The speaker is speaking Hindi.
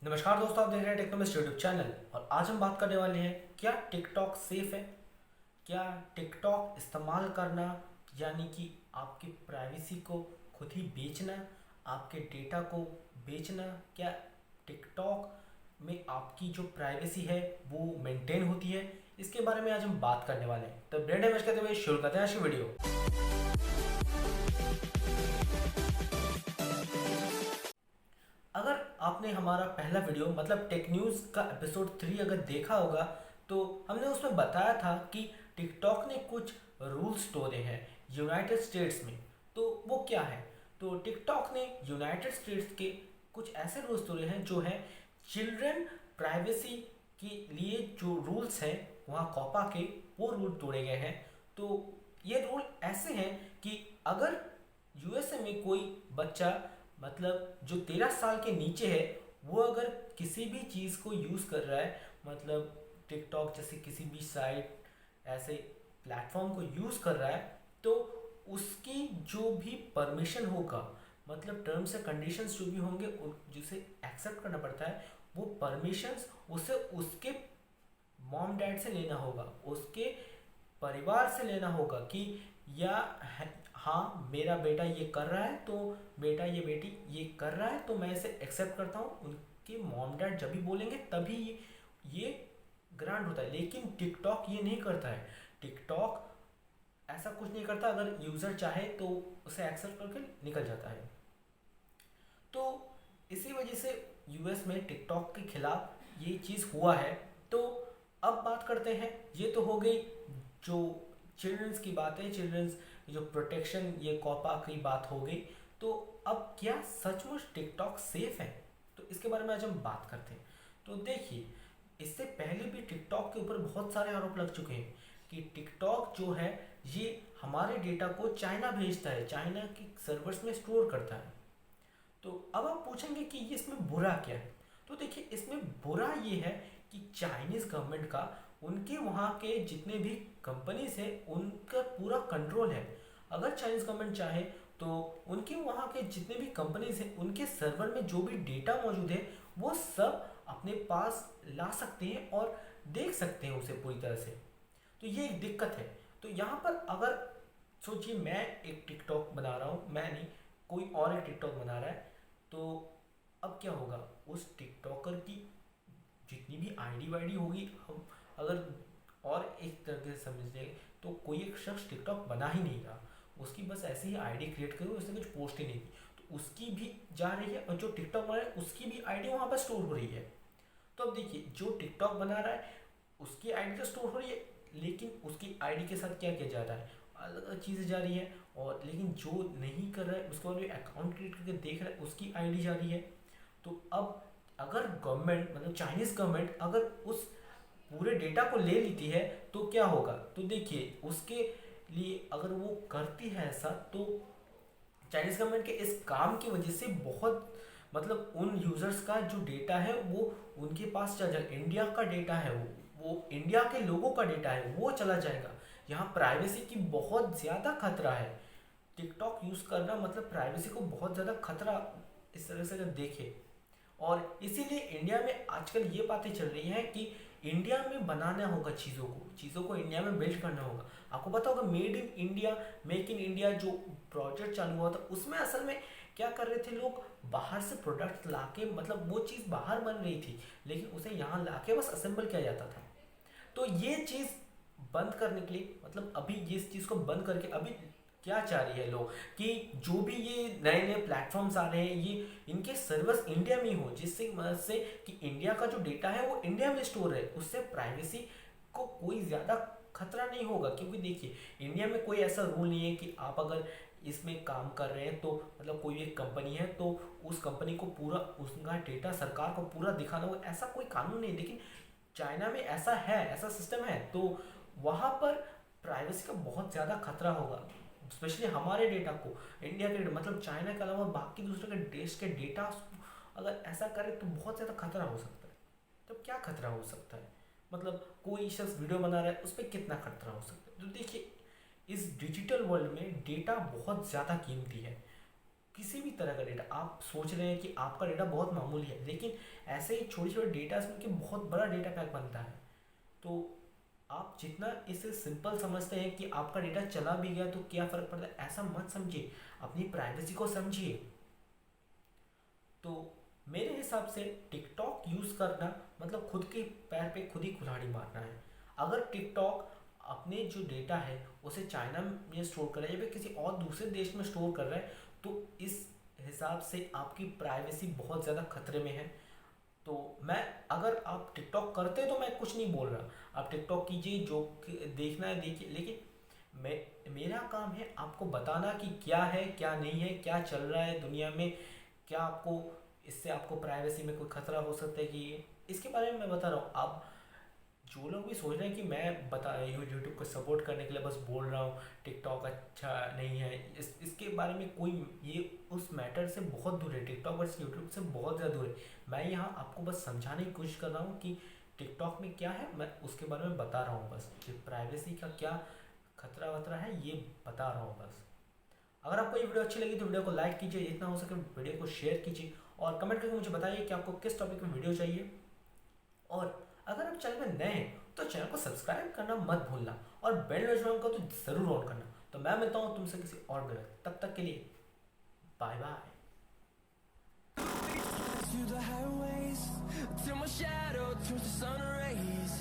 नमस्कार दोस्तों, आप देख रहे हैं टेक्नोमिस्ट यूट्यूब चैनल। और आज हम बात करने वाले हैं क्या टिकटॉक सेफ है। क्या टिकटॉक इस्तेमाल करना यानी कि आपकी प्राइवेसी को खुद ही बेचना, आपके डेटा को बेचना, क्या टिकटॉक में आपकी जो प्राइवेसी है वो मेंटेन होती है, इसके बारे में आज हम बात करने वाले हैं। तो ब्रेड डैमेज करते हुए शुरू करते हैं आज की वीडियो। अगर आपने हमारा पहला वीडियो मतलब टेक न्यूज़ का एपिसोड 3 अगर देखा होगा तो हमने उसमें बताया था कि टिकटॉक ने कुछ रूल्स तोड़े हैं यूनाइटेड स्टेट्स में। तो वो क्या है? तो टिकटॉक ने यूनाइटेड स्टेट्स के कुछ ऐसे रूल्स तोड़े हैं जो है चिल्ड्रन प्राइवेसी के लिए जो रूल्स हैं वहाँ कॉपा के, वो रूल तोड़े गए हैं। तो ये रूल ऐसे हैं कि अगर यूएसए में कोई बच्चा मतलब जो 13 साल के नीचे है वो अगर किसी भी चीज़ को यूज़ कर रहा है, मतलब टिकटॉक जैसे किसी भी साइट ऐसे प्लेटफॉर्म को यूज़ कर रहा है, तो उसकी जो भी परमिशन होगा, मतलब टर्म्स एंड कंडीशंस जो भी होंगे जिसे एक्सेप्ट करना पड़ता है, वो परमिशंस उसे उसके मॉम डैड से लेना होगा, उसके परिवार से लेना होगा कि या हाँ मेरा बेटा ये कर रहा है, तो बेटा ये बेटी ये कर रहा है तो मैं इसे एक्सेप्ट करता हूँ। उनके मॉम डैड जब भी बोलेंगे तभी ये ग्रांट होता है। लेकिन टिकटॉक ये नहीं करता है। टिकटॉक ऐसा कुछ नहीं करता, अगर यूज़र चाहे तो उसे एक्सेप्ट करके निकल जाता है। तो इसी वजह से यूएस में टिकटॉक के खिलाफ ये चीज़ हुआ है। तो अब बात करते हैं, ये तो हो गई जो चिल्ड्रंस की बात है, चिल्ड्रंस जो प्रोटेक्शन ये कॉपा की बात हो गई। तो अब क्या सचमुच टिकटॉक सेफ है? तो इसके बारे में आज हम बात करते हैं। तो देखिए, इससे पहले भी टिकटॉक के ऊपर बहुत सारे आरोप लग चुके हैं कि टिकटॉक जो है ये हमारे डेटा को चाइना भेजता है, चाइना के सर्वर्स में स्टोर करता है। तो अब आप पूछेंगे कि ये इसमें बुरा क्या है? तो देखिए, इसमें बुरा ये है कि चाइनीज़ गवर्नमेंट का उनके वहाँ के जितने भी कंपनीज हैं उनका पूरा कंट्रोल है। अगर चाइनीज़ गवर्नमेंट चाहे तो उनके वहाँ के जितने भी कंपनीज हैं उनके सर्वर में जो भी डेटा मौजूद है वो सब अपने पास ला सकते हैं और देख सकते हैं उसे पूरी तरह से। तो ये एक दिक्कत है। तो यहाँ पर अगर सोचिए मैं एक टिकटॉक बना रहा हूँ, मैं नहीं, कोई और एक टिकटॉक बना रहा है, तो अब क्या होगा? उस टिकटॉकर की जितनी भी आईडी वाईडी होगी, हम अगर और एक तरीके से समझ लें तो कोई एक शख्स टिकटॉक बना ही नहीं रहा, उसकी बस ऐसे ही आईडी क्रिएट करो, उसने कुछ पोस्ट ही नहीं की, तो उसकी भी जा रही है और जो टिकटॉक बना रहा है उसकी भी आईडी वहाँ पर स्टोर हो रही है। तो अब देखिए, जो टिकटॉक बना रहा है उसकी आईडी तो स्टोर हो रही है, लेकिन उसकी आईडी के साथ क्या किया जा रहा है? अलग अलग चीज़ें जा रही है। और लेकिन जो नहीं कर रहा है उसको अकाउंट क्रिएट करके देख रहा है उसकी आईडी जा रही है। तो अब अगर गवर्नमेंट मतलब चाइनीज़ गवर्नमेंट अगर उस पूरे डेटा को ले लेती है तो क्या होगा? तो देखिए, उसके लिए अगर वो करती है ऐसा तो चाइनीज़ गवर्नमेंट के इस काम की वजह से बहुत मतलब उन यूज़र्स का जो डेटा है वो उनके पास चला जाएगा। इंडिया का डेटा है वो इंडिया के लोगों का डेटा है वो चला जाएगा। यहाँ प्राइवेसी की बहुत ज़्यादा खतरा है। टिकटॉक यूज़ करना मतलब प्राइवेसी को बहुत ज़्यादा खतरा इस तरह से अगर देखे। और इसीलिए इंडिया में आजकल ये बातें चल रही हैं कि इंडिया में बनाना होगा चीज़ों को इंडिया में बिल्ड करना होगा। आपको पता होगा made in India, make in India जो प्रोजेक्ट चालू हुआ था उसमें असल में क्या कर रहे थे लोग? बाहर से प्रोडक्ट्स लाके, मतलब वो चीज़ बाहर बन रही थी लेकिन उसे यहाँ लाके बस असेंबल किया जाता था। तो ये चीज़ बंद करने के लिए मतलब अभी ये इस चीज़ को बंद करके अभी क्या चाह रही है लोग कि जो भी ये नए नए प्लेटफॉर्म्स आ रहे हैं ये इनके सर्वर्स इंडिया में ही हो, जिससे मदद से कि इंडिया का जो डेटा है वो इंडिया में स्टोर है, उससे प्राइवेसी को कोई ज़्यादा खतरा नहीं होगा। क्योंकि देखिए, इंडिया में कोई ऐसा रूल नहीं है कि आप अगर इसमें काम कर रहे हैं तो मतलब कोई एक कंपनी है तो उस कंपनी को पूरा उसका डेटा सरकार को पूरा दिखाना होगा, ऐसा कोई कानून नहीं। लेकिन चाइना में ऐसा है, ऐसा सिस्टम है, तो वहाँ पर प्राइवेसी का बहुत ज़्यादा खतरा होगा। स्पेशली हमारे डेटा को इंडिया के मतलब चाइना के अलावा बाकी दूसरे के देश के डेटा अगर ऐसा करे तो बहुत ज़्यादा खतरा हो सकता है। तो क्या खतरा हो सकता है? मतलब कोई शख्स वीडियो बना रहा है उस पर कितना खतरा हो सकता है? तो देखिए, इस डिजिटल वर्ल्ड में डेटा बहुत ज़्यादा कीमती है। किसी भी तरह का डेटा, आप सोच रहे हैं कि आपका डेटा बहुत मामूली है, लेकिन ऐसे ही छोटे छोटे डेटा से मिलकर बहुत बड़ा डेटा पैक बनता है। तो आप जितना इसे सिंपल समझते हैं कि आपका डेटा चला भी गया तो क्या फ़र्क पड़ता है, ऐसा मत समझिए, अपनी प्राइवेसी को समझिए। तो मेरे हिसाब से टिकटॉक यूज़ करना मतलब खुद के पैर पे खुद ही कुल्हाड़ी मारना है। अगर टिकटॉक अपने जो डेटा है उसे चाइना में स्टोर कर रहा है या फिर किसी और दूसरे देश में स्टोर कर रहा है, तो इस हिसाब से आपकी प्राइवेसी बहुत ज़्यादा खतरे में है। तो मैं, अगर आप टिकटॉक करते तो मैं कुछ नहीं बोल रहा, आप टिकटॉक कीजिए, जो देखना है देखिए, लेकिन मेरा काम है आपको बताना कि क्या है क्या नहीं है, क्या चल रहा है दुनिया में, क्या आपको इससे आपको प्राइवेसी में कोई खतरा हो सकता है, कि इसके बारे में मैं बता रहा हूँ। अब जो लोग भी सोच रहे हैं कि मैं बता यूट्यूब को सपोर्ट करने के लिए बस बोल रहा हूँ टिकटॉक अच्छा नहीं है, इसके बारे में कोई, ये उस मैटर से बहुत दूर है, टिकटॉक और यूट्यूब से बहुत ज़्यादा दूर है। मैं यहाँ आपको बस समझाने की कोशिश कर रहा हूँ कि टिकटॉक में क्या है, मैं उसके बारे में बता रहा हूँ बस, कि प्राइवेसी का क्या खतरा वतरा है ये बता रहा हूँ बस। अगर आपको ये वीडियो अच्छी लगी तो वीडियो को लाइक कीजिए, जितना हो सके वीडियो को शेयर कीजिए, और कमेंट करके मुझे बताइए कि आपको किस टॉपिक में वीडियो चाहिए। और अगर आप चैनल में नए हैं तो चैनल को सब्सक्राइब करना मत भूलना, और बेल नोटिफिकेशन को तो ज़रूर ऑन करना। तो मैं मिलता हूँ तुमसे किसी और वीडियो में, तब तक के लिए bye bye. To the highways, till my shadow turns to sun rays.